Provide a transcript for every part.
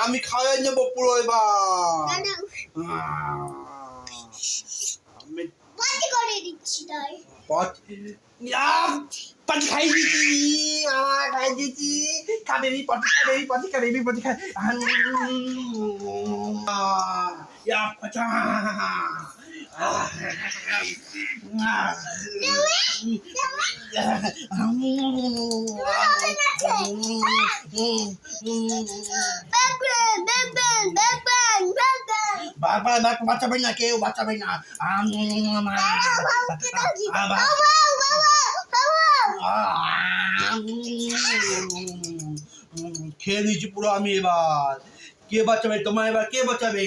আমি খাওয়াই নেবো পুরো এবার। পাটি খাই দিচ্ছি, খাই দিচ্ছি। খাবেবি পটি খাবেবি পটি খাবেবি পটি খাই। বাচ্চাবে না, কেউ বাচ্চাবে না। খেয়ে নিয়েছি পুরো আমি এবার। কে বাঁচাবে তোমার এবার? কে বাঁচাবে?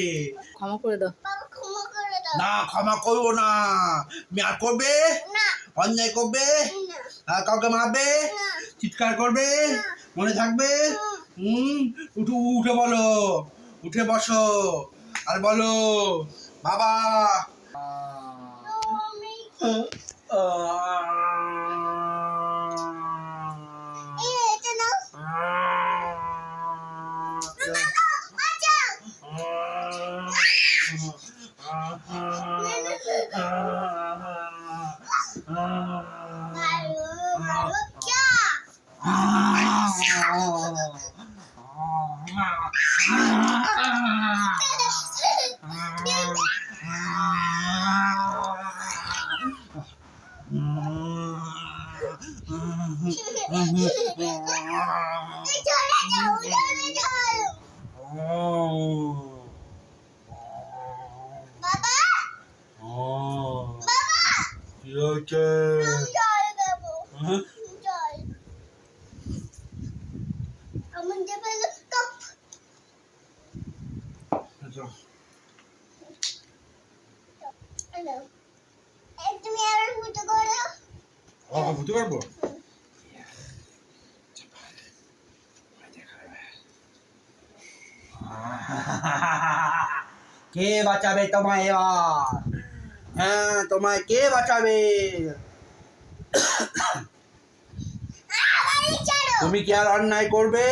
ক্ষমা করে দাও। না, ক্ষমা করবো না। মেয়ার করবে, অন্যায় করবে, কাউকে মারবে, চিৎকার করবে, মনে থাকবে? উঠে বলো, উঠে বসো আর বলো বাবা। বুঝতে পারবো। কে বাঁচাবে তোমায় এবার? হ্যাঁ, তোমায় কে বাঁচাবে? তুমি কি আর অন্যায় করবে?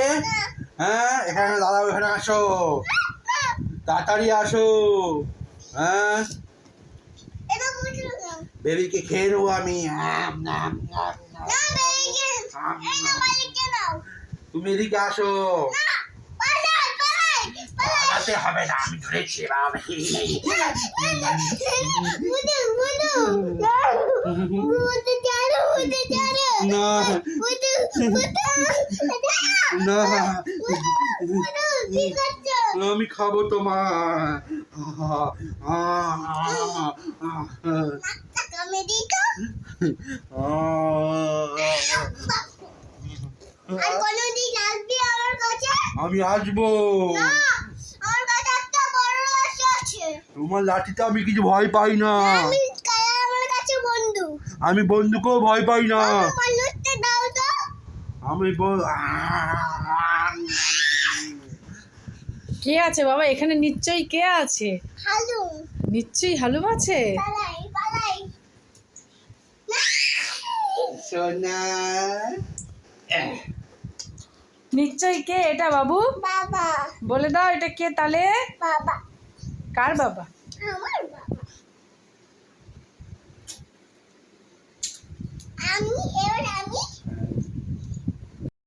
হ্যাঁ, এখানে দাদা, এখানে আসো, তাড়াতাড়ি আসো। হ্যাঁ, বেবিকে খেয়ে নেবো আমি। তুমি এদিকে আসো। পালাতে হবে না, আমি ধরেছি। আমি খাবো তোমার। আমি আসবো। তোমার লাঠিতে আমি কিছু ভয় পাই না। আমি বন্দুকেও ভয় পাই না। আমি কে আছে বাবা এখানে? নিশ্চয়ই কে আছে? নিশ্চয়ই হালুম আছে। সোনা, নিশ্চয়ই কে এটা বাবু? বাবা। বলে দাও এটা কে তাহলে? বাবা। কার বাবা? আমার বাবা। আমি